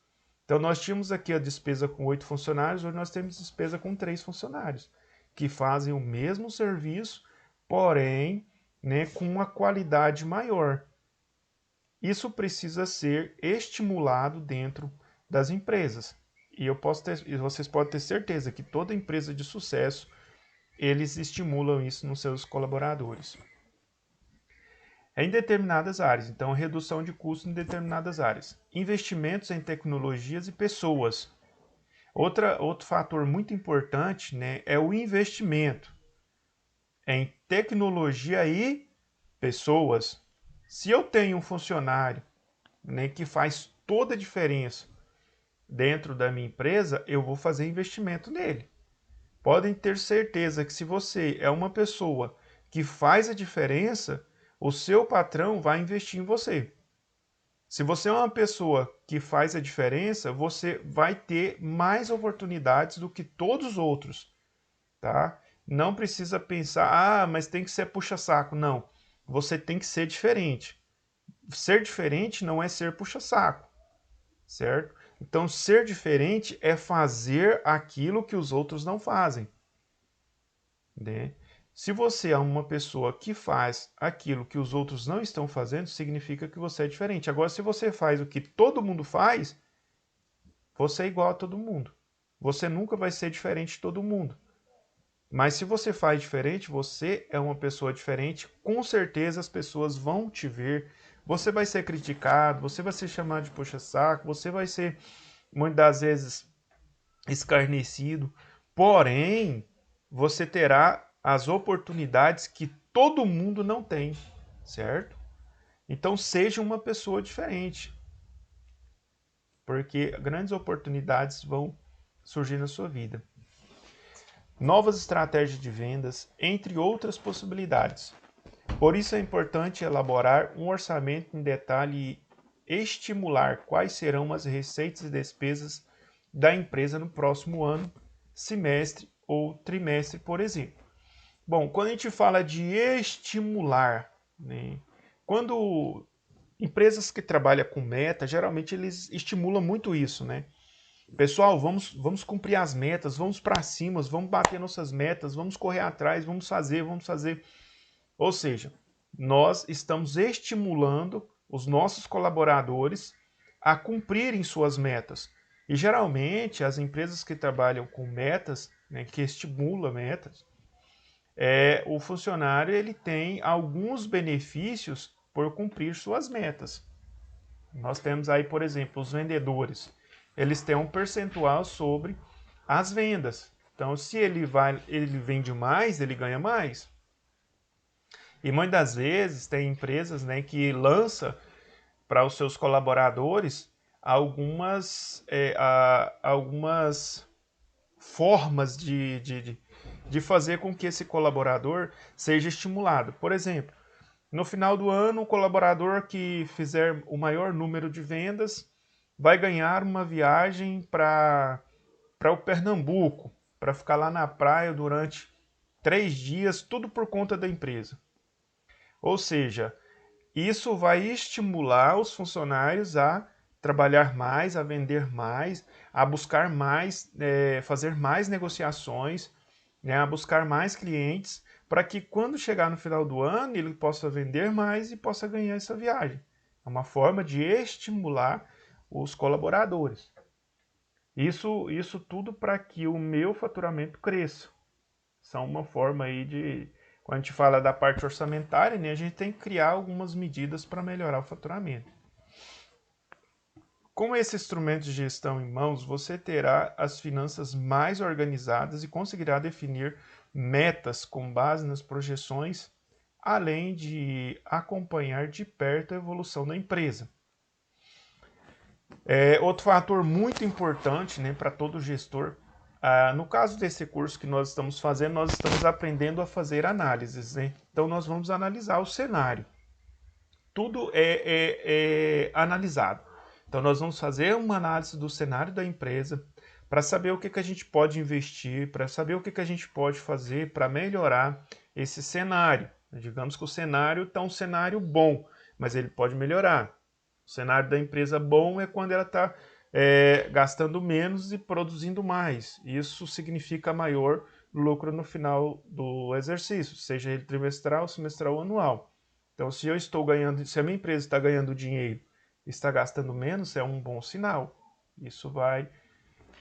Então, nós tínhamos aqui a despesa com 8 funcionários, hoje nós temos despesa com 3 funcionários, que fazem o mesmo serviço, porém, né, com uma qualidade maior. Isso precisa ser estimulado dentro das empresas. E vocês podem ter certeza que toda empresa de sucesso, eles estimulam isso nos seus colaboradores. Em determinadas áreas, então redução de custos em determinadas áreas. Investimentos em tecnologias e pessoas. Outro fator muito importante, né, é o investimento em tecnologia e pessoas. Se eu tenho um funcionário, né, que faz toda a diferença dentro da minha empresa, eu vou fazer investimento nele. Podem ter certeza que se você é uma pessoa que faz a diferença, o seu patrão vai investir em você. Se você é uma pessoa que faz a diferença, você vai ter mais oportunidades do que todos os outros, tá? Não precisa pensar, mas tem que ser puxa-saco. Não, você tem que ser diferente. Ser diferente não é ser puxa-saco, certo? Então, ser diferente é fazer aquilo que os outros não fazem, né? Se você é uma pessoa que faz aquilo que os outros não estão fazendo, significa que você é diferente. Agora, se você faz o que todo mundo faz, você é igual a todo mundo. Você nunca vai ser diferente de todo mundo. Mas se você faz diferente, você é uma pessoa diferente, com certeza as pessoas vão te ver, você vai ser criticado, você vai ser chamado de puxa-saco, você vai ser, muitas das vezes, escarnecido. Porém, você terá as oportunidades que todo mundo não tem, certo? Então seja uma pessoa diferente, porque grandes oportunidades vão surgir na sua vida. Novas estratégias de vendas, entre outras possibilidades. Por isso é importante elaborar um orçamento em detalhe e estimular quais serão as receitas e despesas da empresa no próximo ano, semestre ou trimestre, por exemplo. Bom, quando a gente fala de estimular, né, quando empresas que trabalham com meta, geralmente eles estimulam muito isso, né? Pessoal, vamos cumprir as metas, vamos para cima, vamos bater nossas metas, vamos correr atrás, vamos fazer. Ou seja, nós estamos estimulando os nossos colaboradores a cumprirem suas metas. E geralmente as empresas que trabalham com metas, né, que estimulam metas, o funcionário ele tem alguns benefícios por cumprir suas metas. Nós temos aí, por exemplo, os vendedores. Eles têm um percentual sobre as vendas. Então, se ele vende mais, ele ganha mais. E muitas das vezes tem empresas, né, que lança para os seus colaboradores algumas formas de fazer com que esse colaborador seja estimulado. Por exemplo, no final do ano, o colaborador que fizer o maior número de vendas vai ganhar uma viagem para o Pernambuco, para ficar lá na praia durante 3 dias, tudo por conta da empresa. Ou seja, isso vai estimular os funcionários a trabalhar mais, a vender mais, a buscar mais, fazer mais negociações, né, a buscar mais clientes, para que quando chegar no final do ano ele possa vender mais e possa ganhar essa viagem. É uma forma de estimular os colaboradores. Isso tudo para que o meu faturamento cresça. São uma forma aí de, quando a gente fala da parte orçamentária, né, a gente tem que criar algumas medidas para melhorar o faturamento. Com esse instrumento de gestão em mãos, você terá as finanças mais organizadas e conseguirá definir metas com base nas projeções, além de acompanhar de perto a evolução da empresa. Outro fator muito importante, né, para todo gestor, no caso desse curso que nós estamos fazendo, nós estamos aprendendo a fazer análises, né? Então nós vamos analisar o cenário. Tudo é analisado. Então nós vamos fazer uma análise do cenário da empresa para saber o que a gente pode investir, para saber o que a gente pode fazer para melhorar esse cenário. Digamos que o cenário está um cenário bom, mas ele pode melhorar. O cenário da empresa bom é quando ela está gastando menos e produzindo mais. Isso significa maior lucro no final do exercício, seja ele trimestral, semestral ou anual. Então, se eu estou ganhando, se a minha empresa está ganhando dinheiro e está gastando menos, é um bom sinal. Isso vai...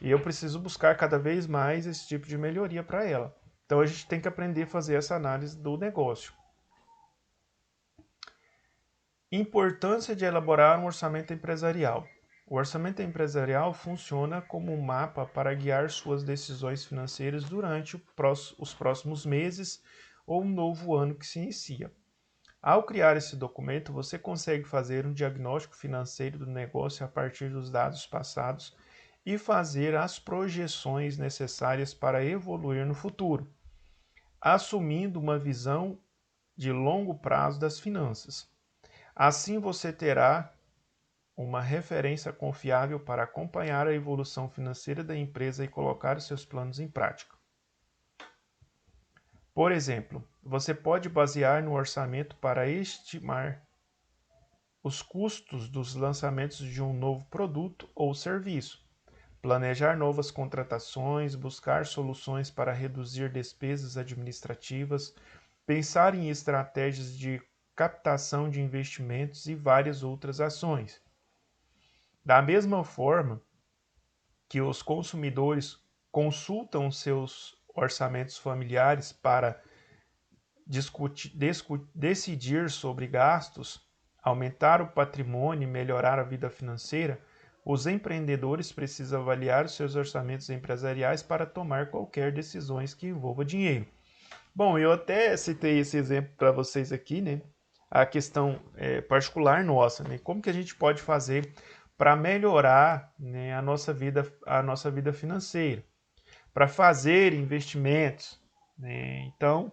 E eu preciso buscar cada vez mais esse tipo de melhoria para ela. Então, a gente tem que aprender a fazer essa análise do negócio. Importância de elaborar um orçamento empresarial. O orçamento empresarial funciona como um mapa para guiar suas decisões financeiras durante os próximos meses ou um novo ano que se inicia. Ao criar esse documento, você consegue fazer um diagnóstico financeiro do negócio a partir dos dados passados e fazer as projeções necessárias para evoluir no futuro, assumindo uma visão de longo prazo das finanças. Assim você terá uma referência confiável para acompanhar a evolução financeira da empresa e colocar os seus planos em prática. Por exemplo, você pode basear no orçamento para estimar os custos dos lançamentos de um novo produto ou serviço, planejar novas contratações, buscar soluções para reduzir despesas administrativas, pensar em estratégias de captação de investimentos e várias outras ações. Da mesma forma que os consumidores consultam seus orçamentos familiares para decidir sobre gastos, aumentar o patrimônio e melhorar a vida financeira, os empreendedores precisam avaliar os seus orçamentos empresariais para tomar qualquer decisões que envolva dinheiro. Bom, eu até citei esse exemplo para vocês aqui, né? A questão particular nossa, né? Como que a gente pode fazer para melhorar, né, a nossa vida financeira, para fazer investimentos, né? Então,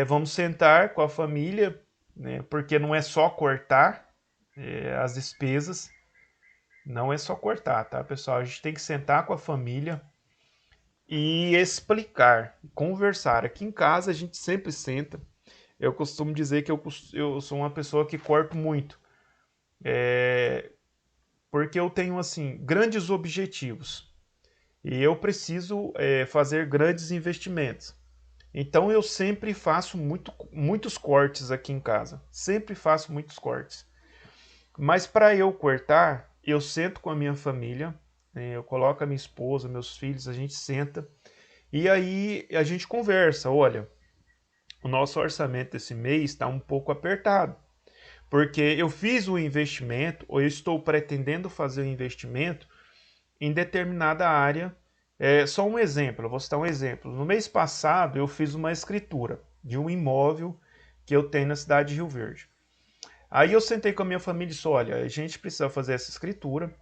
vamos sentar com a família, né, porque não é só cortar as despesas, não é só cortar, tá, pessoal? A gente tem que sentar com a família e explicar, conversar. Aqui em casa a gente sempre senta. Eu costumo dizer que eu sou uma pessoa que corto muito, porque eu tenho assim grandes objetivos e eu preciso fazer grandes investimentos. Então eu sempre faço muitos cortes aqui em casa, sempre faço muitos cortes. Mas para eu cortar, eu sento com a minha família, né, eu coloco a minha esposa, meus filhos, a gente senta e aí a gente conversa. Olha, o nosso orçamento esse mês está um pouco apertado, porque eu fiz um investimento ou eu estou pretendendo fazer um investimento em determinada área. Só um exemplo, eu vou citar um exemplo. No mês passado eu fiz uma escritura de um imóvel que eu tenho na cidade de Rio Verde. Aí eu sentei com a minha família e disse, olha, a gente precisa fazer essa escritura,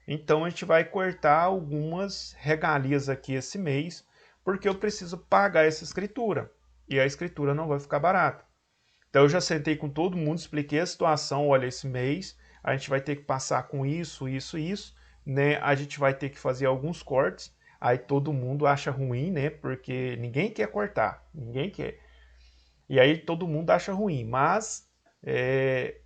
então a gente vai cortar algumas regalias aqui esse mês, porque eu preciso pagar essa escritura, e a escritura não vai ficar barata. Então eu já sentei com todo mundo, expliquei a situação, olha, esse mês a gente vai ter que passar com isso, né? A gente vai ter que fazer alguns cortes, aí todo mundo acha ruim, né? Porque ninguém quer cortar, ninguém quer. E aí todo mundo acha ruim, mas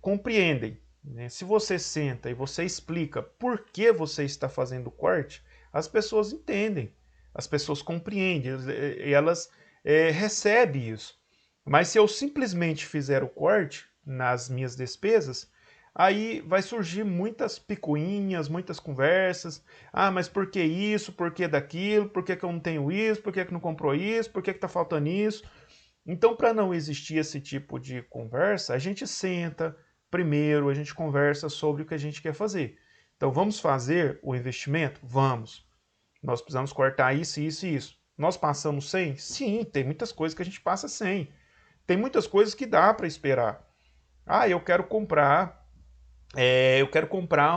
compreendem, né? Se você senta e você explica por que você está fazendo o corte, as pessoas entendem, as pessoas compreendem, e elas recebem isso. Mas se eu simplesmente fizer o corte nas minhas despesas, aí vai surgir muitas picuinhas, muitas conversas. Ah, mas por que isso? Por que daquilo? Por que, que eu não tenho isso? Por que, que não comprou isso? Por que, que tá faltando isso? Então, para não existir esse tipo de conversa, a gente senta primeiro, a gente conversa sobre o que a gente quer fazer. Então, vamos fazer o investimento? Vamos. Nós precisamos cortar isso, isso e isso. Nós passamos sem? Sim, tem muitas coisas que a gente passa sem. Tem muitas coisas que dá para esperar. Ah, eu quero comprar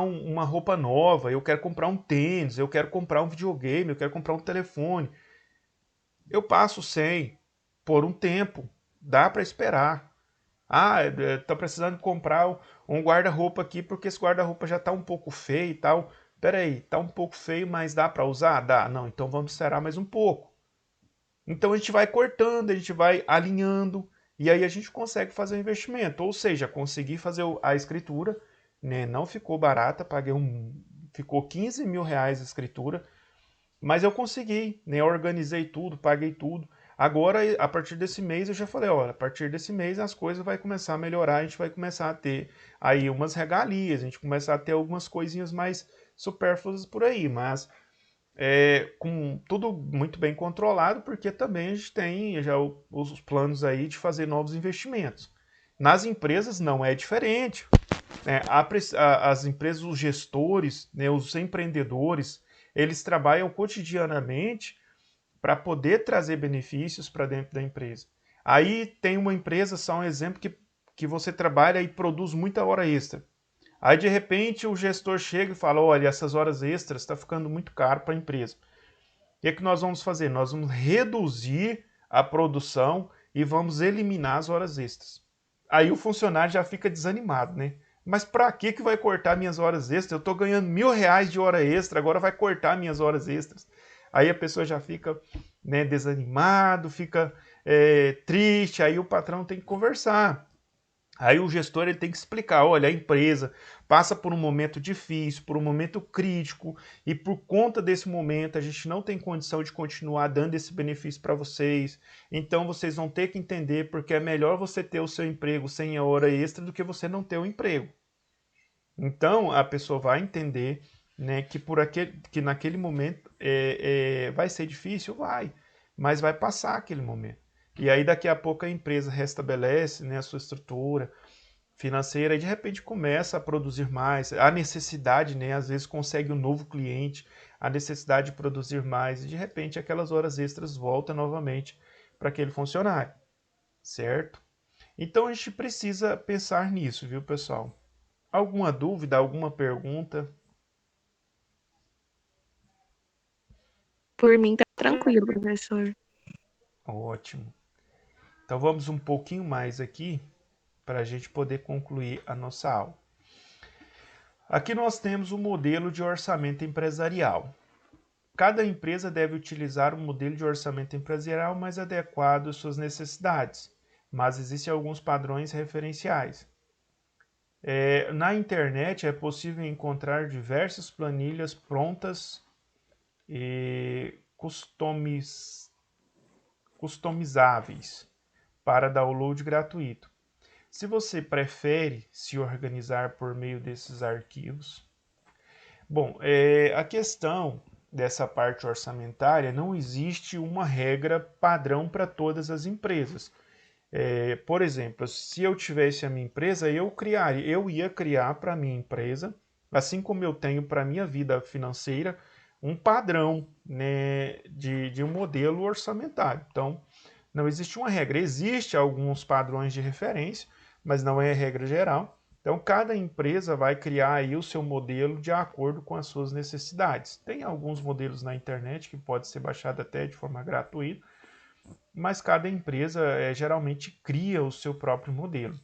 uma roupa nova, eu quero comprar um tênis, eu quero comprar um videogame, eu quero comprar um telefone. Eu passo sem por um tempo, dá para esperar. Ah, tá precisando comprar um guarda-roupa aqui porque esse guarda-roupa já tá um pouco feio e tal. Pera aí, tá um pouco feio, mas dá para usar? Dá. Não, então vamos esperar mais um pouco. Então a gente vai cortando, a gente vai alinhando e aí a gente consegue fazer o investimento. Ou seja, conseguir fazer a escritura, né? Não ficou barata, ficou 15 mil reais a escritura, mas eu consegui, né? Eu organizei tudo, paguei tudo. Agora, a partir desse mês, eu já falei, olha, a partir desse mês as coisas vai começar a melhorar, a gente vai começar a ter aí umas regalias, a gente começar a ter algumas coisinhas mais supérfluas por aí, mas com tudo muito bem controlado, porque também a gente tem já os planos aí de fazer novos investimentos. Nas empresas não é diferente, né? As empresas, os gestores, né, os empreendedores, eles trabalham cotidianamente para poder trazer benefícios para dentro da empresa. Aí tem uma empresa, só um exemplo, que você trabalha e produz muita hora extra. Aí de repente o gestor chega e fala: olha, essas horas extras está ficando muito caro para a empresa. O que é que nós vamos fazer? Nós vamos reduzir a produção e vamos eliminar as horas extras. Aí o funcionário já fica desanimado, né? Mas para que vai cortar minhas horas extras? Eu estou ganhando R$ 1.000 de hora extra, agora vai cortar minhas horas extras. Aí a pessoa já fica, né, desanimado, fica triste, aí o patrão tem que conversar. Aí o gestor ele tem que explicar, olha, a empresa passa por um momento difícil, por um momento crítico, e por conta desse momento a gente não tem condição de continuar dando esse benefício para vocês. Então vocês vão ter que entender porque é melhor você ter o seu emprego sem a hora extra do que você não ter o emprego. Então a pessoa vai entender, né, que naquele momento vai ser difícil, vai, mas vai passar aquele momento. E aí daqui a pouco a empresa restabelece, né, a sua estrutura financeira e de repente começa a produzir mais. A necessidade, né, às vezes consegue um novo cliente, a necessidade de produzir mais e de repente aquelas horas extras voltam novamente para aquele funcionário, certo? Então a gente precisa pensar nisso, viu, pessoal? Alguma dúvida, alguma pergunta? Por mim tá tranquilo, professor. Ótimo. Então vamos um pouquinho mais aqui para a gente poder concluir a nossa aula. Aqui nós temos o modelo de orçamento empresarial. Cada empresa deve utilizar um modelo de orçamento empresarial mais adequado às suas necessidades, mas existem alguns padrões referenciais. Na internet é possível encontrar diversas planilhas prontas e customizáveis para download gratuito. Se você prefere se organizar por meio desses arquivos. Bom, a questão dessa parte orçamentária, não existe uma regra padrão para todas as empresas. Por exemplo, se eu tivesse a minha empresa, eu ia criar para a minha empresa, assim como eu tenho para a minha vida financeira, um padrão, né, de um modelo orçamentário. Então, não existe uma regra. Existem alguns padrões de referência, mas não é regra geral. Então, cada empresa vai criar aí o seu modelo de acordo com as suas necessidades. Tem alguns modelos na internet que pode ser baixado até de forma gratuita, mas cada empresa geralmente cria o seu próprio modelo.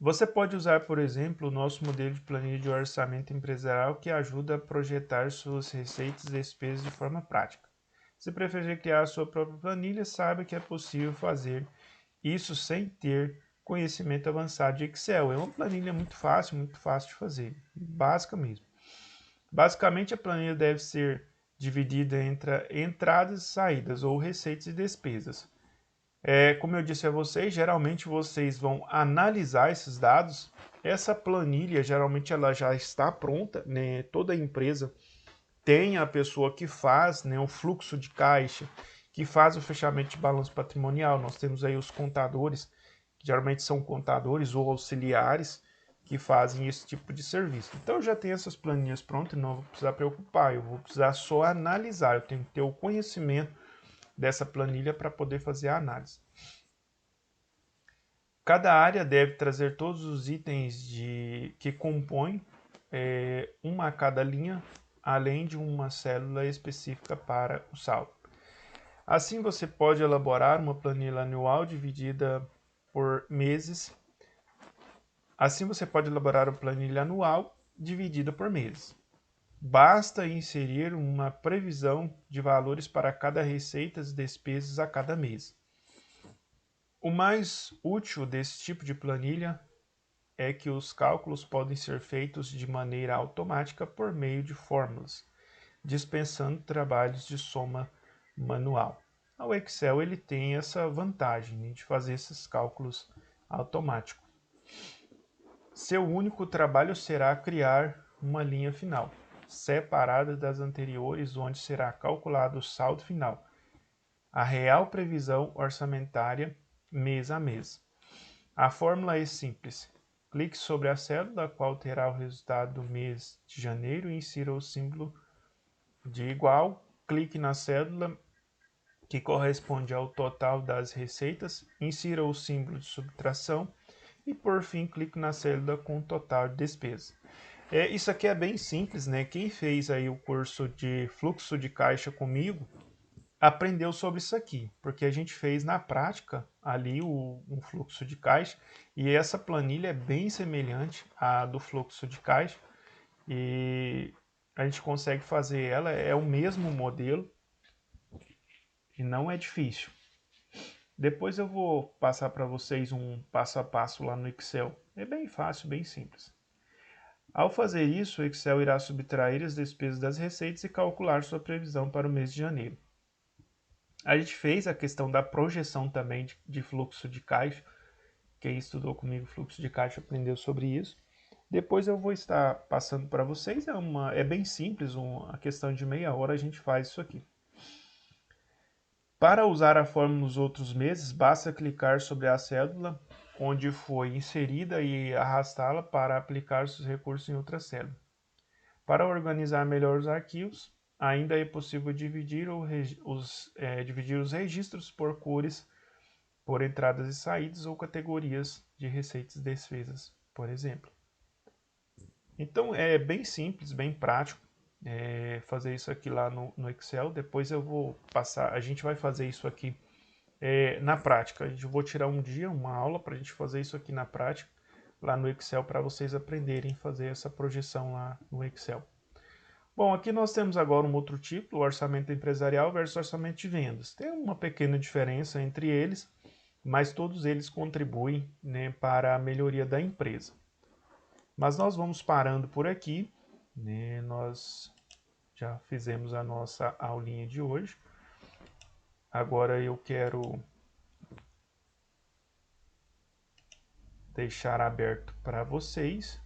Você pode usar, por exemplo, o nosso modelo de planilha de orçamento empresarial que ajuda a projetar suas receitas e despesas de forma prática. Se preferir criar a sua própria planilha, saiba que é possível fazer isso sem ter conhecimento avançado de Excel. É uma planilha muito fácil de fazer, básica mesmo. Basicamente, a planilha deve ser dividida entre entradas e saídas, ou receitas e despesas. Como eu disse a vocês, geralmente vocês vão analisar esses dados. Essa planilha, geralmente, ela já está pronta, né? Toda empresa tem a pessoa que faz, né, o fluxo de caixa, que faz o fechamento de balanço patrimonial. Nós temos aí os contadores, que geralmente são contadores ou auxiliares, que fazem esse tipo de serviço. Então eu já tenho essas planilhas prontas e não vou precisar preocupar, eu vou precisar só analisar, eu tenho que ter o conhecimento dessa planilha para poder fazer a análise. Cada área deve trazer todos os itens que compõem uma a cada linha, além de uma célula específica para o saldo. Assim, você pode elaborar uma planilha anual dividida por meses. Assim, você pode elaborar uma planilha anual dividida por meses. Basta inserir uma previsão de valores para cada receita e despesas a cada mês. O mais útil desse tipo de planilha é que os cálculos podem ser feitos de maneira automática por meio de fórmulas, dispensando trabalhos de soma manual. O Excel ele tem essa vantagem, né, de fazer esses cálculos automáticos. Seu único trabalho será criar uma linha final, separada das anteriores, onde será calculado o saldo final, a real previsão orçamentária mês a mês. A fórmula é simples. Clique sobre a célula, a qual terá o resultado do mês de janeiro e insira o símbolo de igual. Clique na célula que corresponde ao total das receitas, insira o símbolo de subtração e, por fim, clique na célula com o total de despesa. Isso aqui é bem simples, né? Quem fez aí o curso de fluxo de caixa comigo aprendeu sobre isso aqui, porque a gente fez na prática ali um fluxo de caixa e essa planilha é bem semelhante à do fluxo de caixa e a gente consegue fazer ela, é o mesmo modelo e não é difícil. Depois eu vou passar para vocês um passo a passo lá no Excel. É bem fácil, bem simples. Ao fazer isso, o Excel irá subtrair as despesas das receitas e calcular sua previsão para o mês de janeiro. A gente fez a questão da projeção também de fluxo de caixa. Quem estudou comigo fluxo de caixa aprendeu sobre isso. Depois eu vou estar passando para vocês. É bem simples, a questão de meia hora a gente faz isso aqui. Para usar a fórmula nos outros meses, basta clicar sobre a célula onde foi inserida e arrastá-la para aplicar os recursos em outra célula. Para organizar melhor os arquivos, ainda é possível dividir os registros por cores, por entradas e saídas ou categorias de receitas e despesas, por exemplo. Então é bem simples, bem prático fazer isso aqui lá no Excel. Depois eu vou passar, a gente vai fazer isso aqui na prática. A gente vou tirar um dia, uma aula para a gente fazer isso aqui na prática, lá no Excel, para vocês aprenderem a fazer essa projeção lá no Excel. Bom, aqui nós temos agora um outro tipo, o orçamento empresarial versus orçamento de vendas. Tem uma pequena diferença entre eles, mas todos eles contribuem, né, para a melhoria da empresa. Mas nós vamos parando por aqui, né? Nós já fizemos a nossa aulinha de hoje. Agora eu quero deixar aberto para vocês,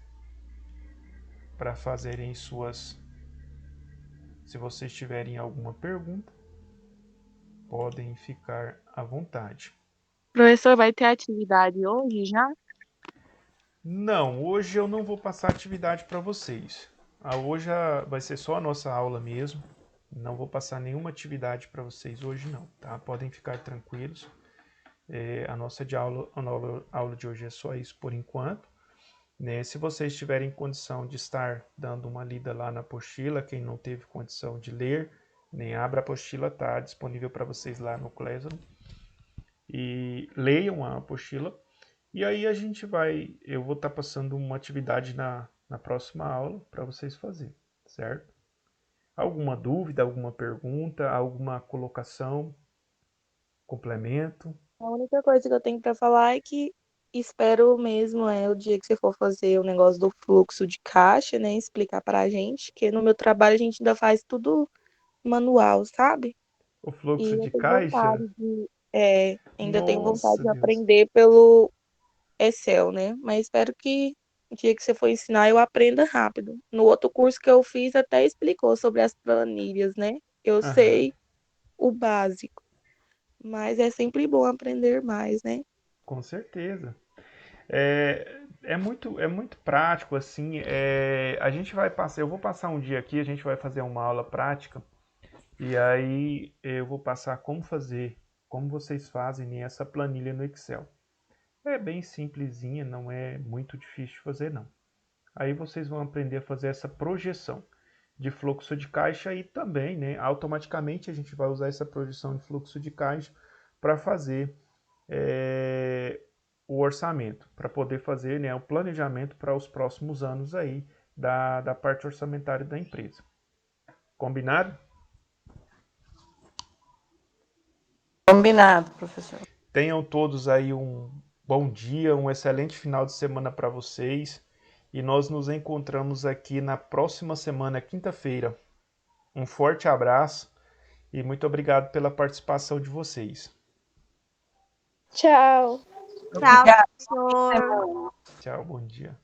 para fazerem suas... Se vocês tiverem alguma pergunta, podem ficar à vontade. Professor, vai ter atividade hoje já? Não, hoje eu não vou passar atividade para vocês. Hoje vai ser só a nossa aula mesmo. Não vou passar nenhuma atividade para vocês hoje não, tá? Podem ficar tranquilos. A nossa aula de hoje é só isso por enquanto. Né? Se vocês tiverem condição de estar dando uma lida lá na apostila, quem não teve condição de ler, nem abra a apostila, está disponível para vocês lá no Classroom. E leiam a apostila. E aí eu vou estar passando uma atividade na próxima aula para vocês fazerem, certo? Alguma dúvida, alguma pergunta, alguma colocação, complemento? A única coisa que eu tenho para falar é que espero mesmo o dia que você for fazer o negócio do fluxo de caixa, né, explicar para a gente, que no meu trabalho a gente ainda faz tudo manual, sabe? O fluxo E de eu tenho vontade caixa? Ainda tenho vontade Nossa, de Deus. aprender pelo Excel, né? Mas espero que o dia que você for ensinar eu aprenda rápido. No outro curso que eu fiz até explicou sobre as planilhas, né? Eu Aham, sei o básico, mas é sempre bom aprender mais, né? com certeza. É muito prático, assim. A gente vai passar, eu vou passar um dia aqui, a gente vai fazer uma aula prática, e aí eu vou passar como fazer, como vocês fazem essa planilha no Excel. É bem simplesinha, não é muito difícil de fazer, não. Aí vocês vão aprender a fazer essa projeção de fluxo de caixa e também, né, automaticamente a gente vai usar essa projeção de fluxo de caixa para fazer é, o orçamento, para poder fazer, né, o planejamento para os próximos anos aí da parte orçamentária da empresa. Combinado? Combinado, professor. Tenham todos aí um bom dia, um excelente final de semana para vocês e nós nos encontramos aqui na próxima semana, quinta-feira. Um forte abraço e muito obrigado pela participação de vocês. Tchau. Tchau, Obrigada. professor. Tchau, bom dia.